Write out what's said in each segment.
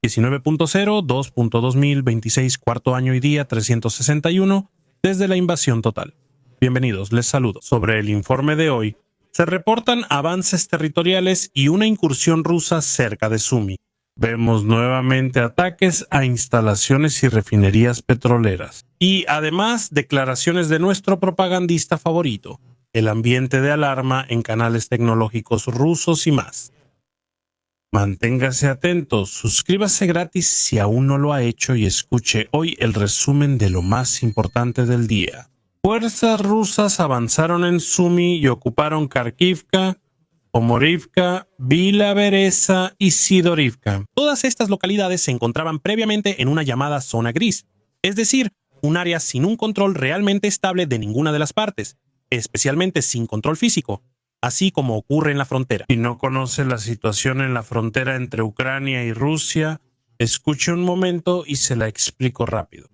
19.0, 2.2026, cuarto año y día 361, desde la invasión total. Bienvenidos, les saludo. Sobre el informe de hoy, se reportan avances territoriales y una incursión rusa cerca de Sumy. Vemos nuevamente ataques a instalaciones y refinerías petroleras. Y además, declaraciones de nuestro propagandista favorito, el ambiente de alarma en canales tecnológicos rusos y más. Manténgase atentos, suscríbase gratis si aún no lo ha hecho y escuche hoy el resumen de lo más importante del día. Fuerzas rusas avanzaron en Sumy y ocuparon Kharkivka, Omorivka, Vila Bereza y Sidorivka. Todas estas localidades se encontraban previamente en una llamada zona gris, es decir, un área sin un control realmente estable de ninguna de las partes, especialmente sin control físico, así como ocurre en la frontera. Si no conoce la situación en la frontera entre Ucrania y Rusia, escuche un momento y se la explico rápido.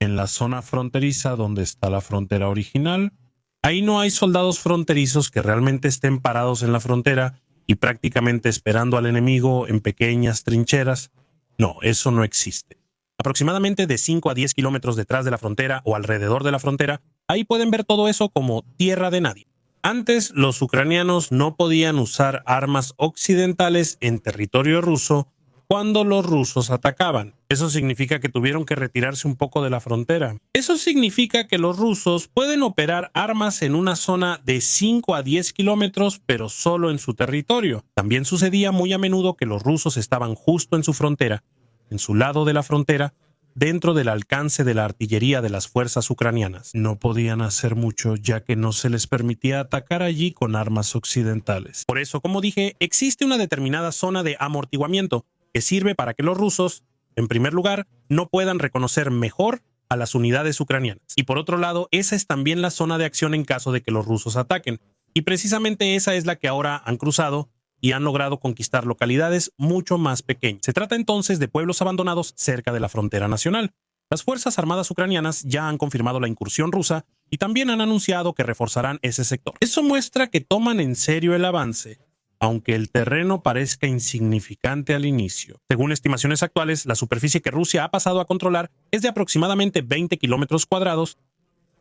En la zona fronteriza donde está la frontera original, ahí no hay soldados fronterizos que realmente estén parados en la frontera y prácticamente esperando al enemigo en pequeñas trincheras. No, eso no existe. Aproximadamente de 5 a 10 kilómetros detrás de la frontera o alrededor de la frontera, ahí pueden ver todo eso como tierra de nadie. Antes, los ucranianos no podían usar armas occidentales en territorio ruso cuando los rusos atacaban. Eso significa que tuvieron que retirarse un poco de la frontera. Eso significa que los rusos pueden operar armas en una zona de 5 a 10 kilómetros, pero solo en su territorio. También sucedía muy a menudo que los rusos estaban justo en su frontera, en su lado de la frontera, dentro del alcance de la artillería de las fuerzas ucranianas. No podían hacer mucho, ya que no se les permitía atacar allí con armas occidentales. Por eso, como dije, existe una determinada zona de amortiguamiento que sirve para que los rusos, en primer lugar, no puedan reconocer mejor a las unidades ucranianas. Y por otro lado, esa es también la zona de acción en caso de que los rusos ataquen. Y precisamente esa es la que ahora han cruzado y han logrado conquistar localidades mucho más pequeñas. Se trata entonces de pueblos abandonados cerca de la frontera nacional. Las Fuerzas Armadas ucranianas ya han confirmado la incursión rusa y también han anunciado que reforzarán ese sector. Eso muestra que toman en serio el avance, aunque el terreno parezca insignificante al inicio. Según estimaciones actuales, la superficie que Rusia ha pasado a controlar es de aproximadamente 20 kilómetros cuadrados.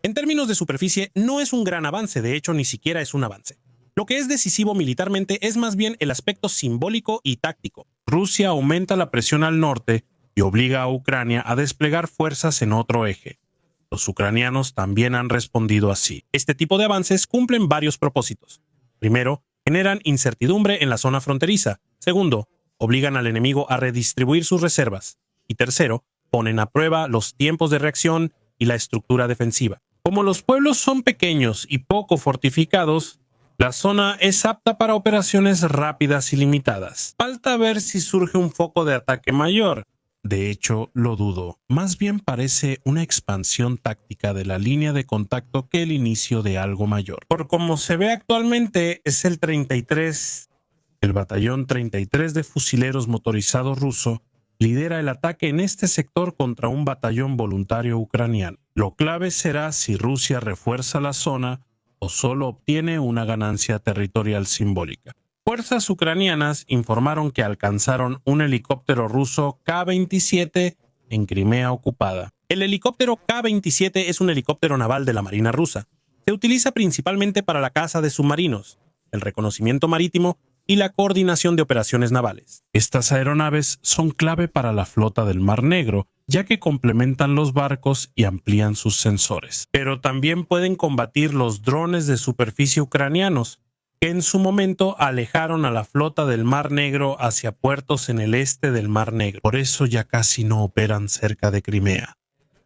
En términos de superficie, no es un gran avance, de hecho, ni siquiera es un avance. Lo que es decisivo militarmente es más bien el aspecto simbólico y táctico. Rusia aumenta la presión al norte y obliga a Ucrania a desplegar fuerzas en otro eje. Los ucranianos también han respondido así. Este tipo de avances cumplen varios propósitos. Primero, generan incertidumbre en la zona fronteriza. Segundo, obligan al enemigo a redistribuir sus reservas. Y tercero, ponen a prueba los tiempos de reacción y la estructura defensiva. Como los pueblos son pequeños y poco fortificados, la zona es apta para operaciones rápidas y limitadas. Falta ver si surge un foco de ataque mayor. De hecho, lo dudo. Más bien parece una expansión táctica de la línea de contacto que el inicio de algo mayor. Por como se ve actualmente, es el batallón 33 de fusileros motorizados ruso, lidera el ataque en este sector contra un batallón voluntario ucraniano. Lo clave será si Rusia refuerza la zona o solo obtiene una ganancia territorial simbólica. Fuerzas ucranianas informaron que alcanzaron un helicóptero ruso K-27 en Crimea ocupada. El helicóptero K-27 es un helicóptero naval de la Marina rusa. Se utiliza principalmente para la caza de submarinos, el reconocimiento marítimo y la coordinación de operaciones navales. Estas aeronaves son clave para la flota del Mar Negro, ya que complementan los barcos y amplían sus sensores. Pero también pueden combatir los drones de superficie ucranianos, que en su momento alejaron a la flota del Mar Negro hacia puertos en el este del Mar Negro. Por eso ya casi no operan cerca de Crimea.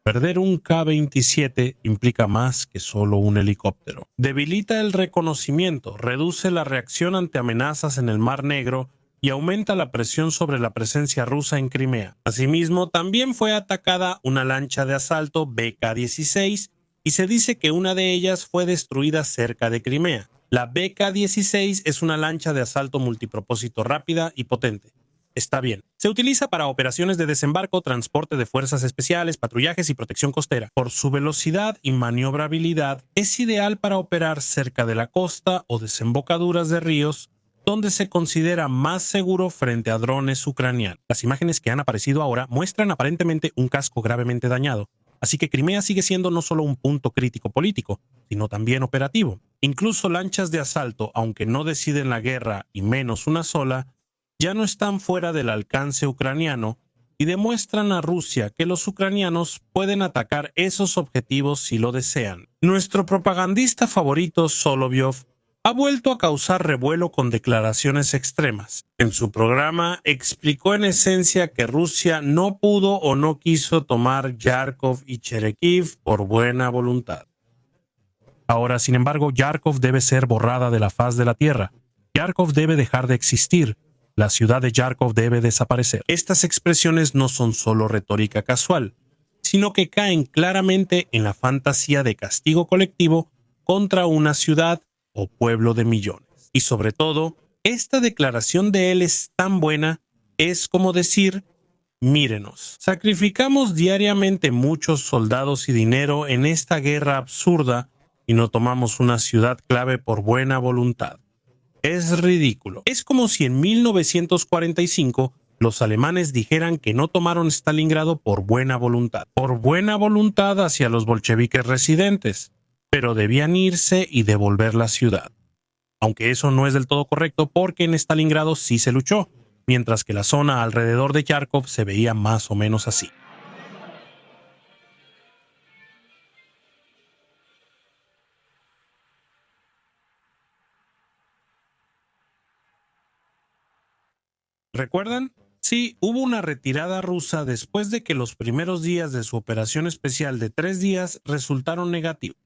Perder un K-27 implica más que solo un helicóptero. Debilita el reconocimiento, reduce la reacción ante amenazas en el Mar Negro y aumenta la presión sobre la presencia rusa en Crimea. Asimismo, también fue atacada una lancha de asalto BK-16 y se dice que una de ellas fue destruida cerca de Crimea. La BK-16 es una lancha de asalto multipropósito rápida y potente. Está bien. Se utiliza para operaciones de desembarco, transporte de fuerzas especiales, patrullajes y protección costera. Por su velocidad y maniobrabilidad, es ideal para operar cerca de la costa o desembocaduras de ríos donde se considera más seguro frente a drones ucranianos. Las imágenes que han aparecido ahora muestran aparentemente un casco gravemente dañado, así que Crimea sigue siendo no solo un punto crítico político, sino también operativo. Incluso lanchas de asalto, aunque no deciden la guerra y menos una sola, ya no están fuera del alcance ucraniano y demuestran a Rusia que los ucranianos pueden atacar esos objetivos si lo desean. Nuestro propagandista favorito, Solovyov, ha vuelto a causar revuelo con declaraciones extremas. En su programa explicó en esencia que Rusia no pudo o no quiso tomar Kharkov y Chernihiv por buena voluntad. Ahora, sin embargo, Kharkov debe ser borrada de la faz de la tierra. Kharkov debe dejar de existir. La ciudad de Kharkov debe desaparecer. Estas expresiones no son solo retórica casual, sino que caen claramente en la fantasía de castigo colectivo contra una ciudad o pueblo de millones. Y sobre todo, esta declaración de él es tan buena, es como decir: mírenos, sacrificamos diariamente muchos soldados y dinero en esta guerra absurda y no tomamos una ciudad clave por buena voluntad. Es ridículo. Es como si en 1945 los alemanes dijeran que no tomaron Stalingrado por buena voluntad hacia los bolcheviques residentes, pero debían irse y devolver la ciudad. Aunque eso no es del todo correcto, porque en Stalingrado sí se luchó, mientras que la zona alrededor de Kharkov se veía más o menos así. ¿Recuerdan? Sí, hubo una retirada rusa después de que los primeros días de su operación especial de 3 días resultaron negativos.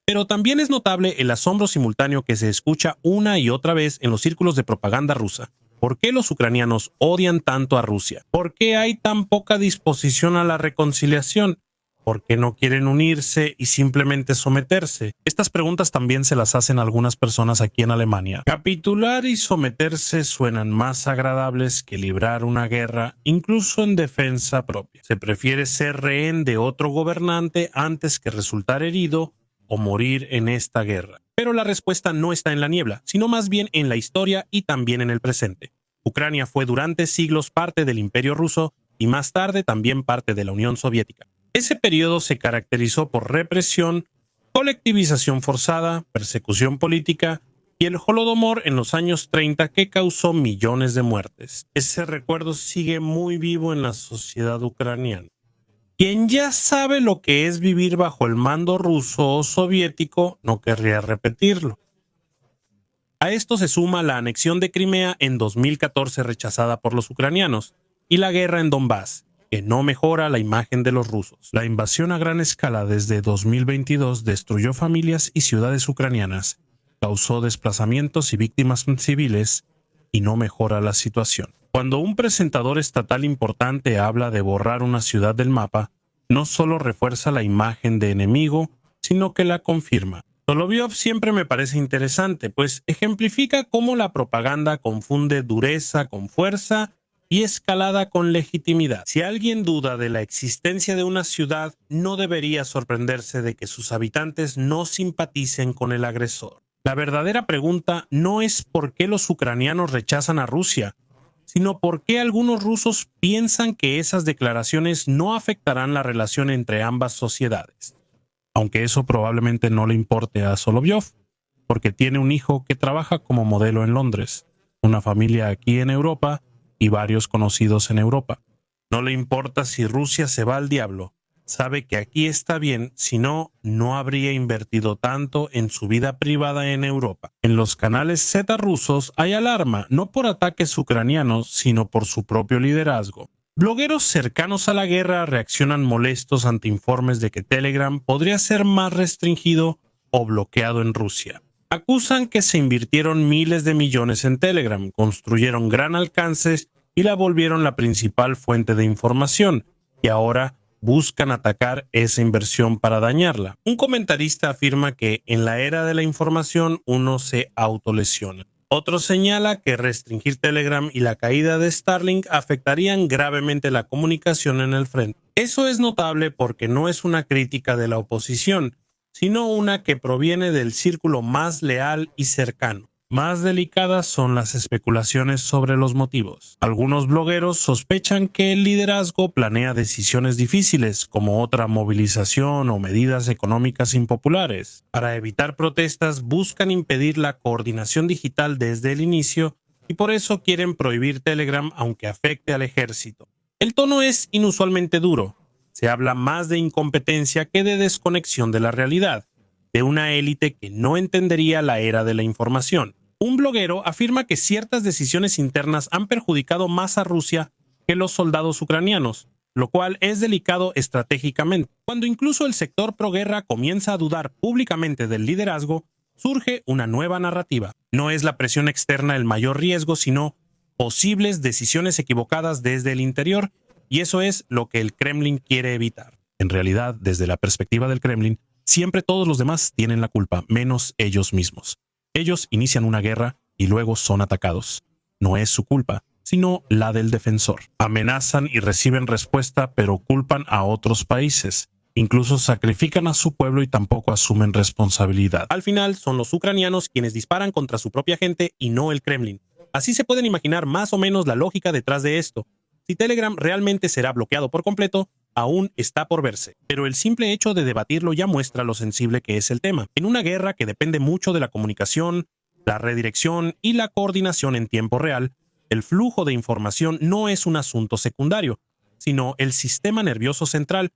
Pero también es notable el asombro simultáneo que se escucha una y otra vez en los círculos de propaganda rusa. ¿Por qué los ucranianos odian tanto a Rusia? ¿Por qué hay tan poca disposición a la reconciliación? ¿Por qué no quieren unirse y simplemente someterse? Estas preguntas también se las hacen algunas personas aquí en Alemania. Capitular y someterse suenan más agradables que librar una guerra, incluso en defensa propia. Se prefiere ser rehén de otro gobernante antes que resultar herido o morir en esta guerra. Pero la respuesta no está en la niebla, sino más bien en la historia y también en el presente. Ucrania fue durante siglos parte del Imperio Ruso y más tarde también parte de la Unión Soviética. Ese periodo se caracterizó por represión, colectivización forzada, persecución política y el Holodomor en los años 30 que causó millones de muertes. Ese recuerdo sigue muy vivo en la sociedad ucraniana. Quien ya sabe lo que es vivir bajo el mando ruso o soviético no querría repetirlo. A esto se suma la anexión de Crimea en 2014 rechazada por los ucranianos y la guerra en Donbass, que no mejora la imagen de los rusos. La invasión a gran escala desde 2022 destruyó familias y ciudades ucranianas, causó desplazamientos y víctimas civiles y no mejora la situación. Cuando un presentador estatal importante habla de borrar una ciudad del mapa, no solo refuerza la imagen de enemigo, sino que la confirma. Solovyov siempre me parece interesante, pues ejemplifica cómo la propaganda confunde dureza con fuerza y escalada con legitimidad. Si alguien duda de la existencia de una ciudad, no debería sorprenderse de que sus habitantes no simpaticen con el agresor. La verdadera pregunta no es por qué los ucranianos rechazan a Rusia, sino por qué algunos rusos piensan que esas declaraciones no afectarán la relación entre ambas sociedades. Aunque eso probablemente no le importe a Solovyov, porque tiene un hijo que trabaja como modelo en Londres, una familia aquí en Europa y varios conocidos en Europa. No le importa si Rusia se va al diablo, sabe que aquí está bien, si no, no habría invertido tanto en su vida privada en Europa. En los canales Z rusos hay alarma, no por ataques ucranianos, sino por su propio liderazgo. Blogueros cercanos a la guerra reaccionan molestos ante informes de que Telegram podría ser más restringido o bloqueado en Rusia. Acusan que se invirtieron miles de millones en Telegram, construyeron gran alcance y la volvieron la principal fuente de información, y ahora buscan atacar esa inversión para dañarla. Un comentarista afirma que en la era de la información uno se autolesiona. Otro señala que restringir Telegram y la caída de Starlink afectarían gravemente la comunicación en el frente. Eso es notable porque no es una crítica de la oposición, sino una que proviene del círculo más leal y cercano. Más delicadas son las especulaciones sobre los motivos. Algunos blogueros sospechan que el liderazgo planea decisiones difíciles, como otra movilización o medidas económicas impopulares. Para evitar protestas, buscan impedir la coordinación digital desde el inicio y por eso quieren prohibir Telegram aunque afecte al ejército. El tono es inusualmente duro. Se habla más de incompetencia que de desconexión de la realidad, de una élite que no entendería la era de la información. Un bloguero afirma que ciertas decisiones internas han perjudicado más a Rusia que los soldados ucranianos, lo cual es delicado estratégicamente. Cuando incluso el sector proguerra comienza a dudar públicamente del liderazgo, surge una nueva narrativa. No es la presión externa el mayor riesgo, sino posibles decisiones equivocadas desde el interior, y eso es lo que el Kremlin quiere evitar. En realidad, desde la perspectiva del Kremlin, siempre todos los demás tienen la culpa, menos ellos mismos. Ellos inician una guerra y luego son atacados. No es su culpa, sino la del defensor. Amenazan y reciben respuesta, pero culpan a otros países. Incluso sacrifican a su pueblo y tampoco asumen responsabilidad. Al final, son los ucranianos quienes disparan contra su propia gente y no el Kremlin. Así se pueden imaginar más o menos la lógica detrás de esto. Si Telegram realmente será bloqueado por completo, aún está por verse. Pero el simple hecho de debatirlo ya muestra lo sensible que es el tema. En una guerra que depende mucho de la comunicación, la redirección y la coordinación en tiempo real, el flujo de información no es un asunto secundario, sino el sistema nervioso central.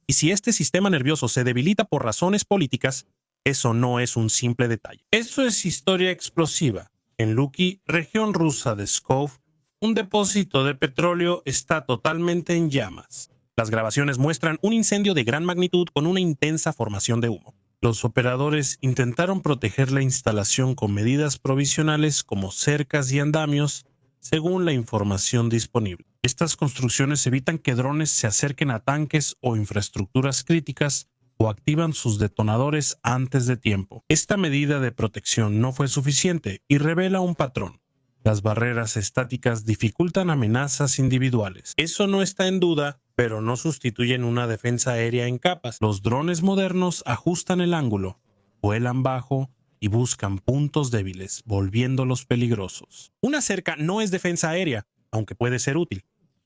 Y si este sistema nervioso se debilita por razones políticas, eso no es un simple detalle. Eso es historia explosiva. En Luki, región rusa de Pskov, un depósito de petróleo está totalmente en llamas. Las grabaciones muestran un incendio de gran magnitud con una intensa formación de humo. Los operadores intentaron proteger la instalación con medidas provisionales como cercas y andamios, según la información disponible. Estas construcciones evitan que drones se acerquen a tanques o infraestructuras críticas o activan sus detonadores antes de tiempo. Esta medida de protección no fue suficiente y revela un patrón. Las barreras estáticas dificultan amenazas individuales. Eso no está en duda, pero no sustituyen una defensa aérea en capas. Los drones modernos ajustan el ángulo, vuelan bajo y buscan puntos débiles, volviéndolos peligrosos. Una cerca no es defensa aérea, aunque puede ser útil.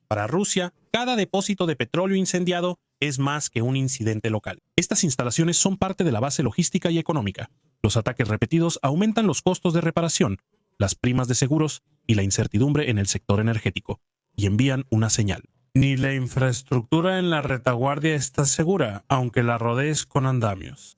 Para Rusia, cada depósito de petróleo incendiado es más que un incidente local. Estas instalaciones son parte de la base logística y económica. Los ataques repetidos aumentan los costos de reparación, las primas de seguros y la incertidumbre en el sector energético, y envían una señal. Ni la infraestructura en la retaguardia está segura, aunque la rodees con andamios.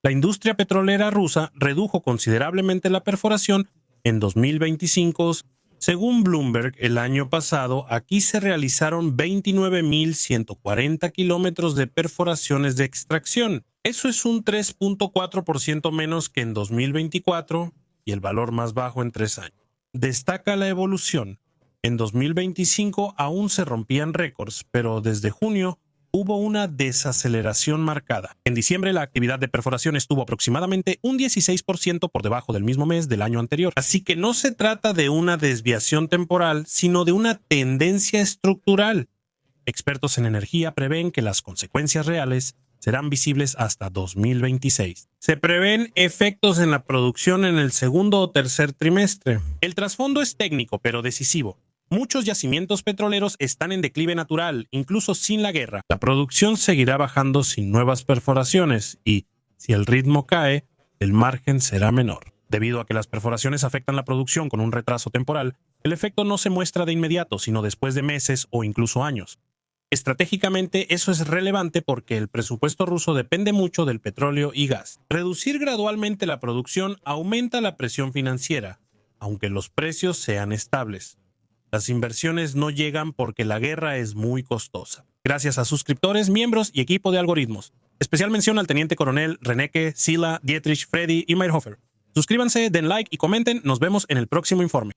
La industria petrolera rusa redujo considerablemente la perforación en 2025. Según Bloomberg, el año pasado, aquí se realizaron 29.140 kilómetros de perforaciones de extracción. Eso es un 3.4% menos que en 2024 y el valor más bajo en 3 años. Destaca la evolución. En 2025 aún se rompían récords, pero desde junio hubo una desaceleración marcada. En diciembre la actividad de perforación estuvo aproximadamente un 16% por debajo del mismo mes del año anterior. Así que no se trata de una desviación temporal, sino de una tendencia estructural. Expertos en energía prevén que las consecuencias reales serán visibles hasta 2026. Se prevén efectos en la producción en el segundo o tercer trimestre. El trasfondo es técnico, pero decisivo. Muchos yacimientos petroleros están en declive natural, incluso sin la guerra. La producción seguirá bajando sin nuevas perforaciones y, si el ritmo cae, el margen será menor. Debido a que las perforaciones afectan la producción con un retraso temporal, el efecto no se muestra de inmediato, sino después de meses o incluso años. Estratégicamente, eso es relevante porque el presupuesto ruso depende mucho del petróleo y gas. Reducir gradualmente la producción aumenta la presión financiera, aunque los precios sean estables. Las inversiones no llegan porque la guerra es muy costosa. Gracias a suscriptores, miembros y equipo de algoritmos. Especial mención al teniente coronel Reneke, Sila, Dietrich, Freddy y Meyerhofer. Suscríbanse, den like y comenten. Nos vemos en el próximo informe.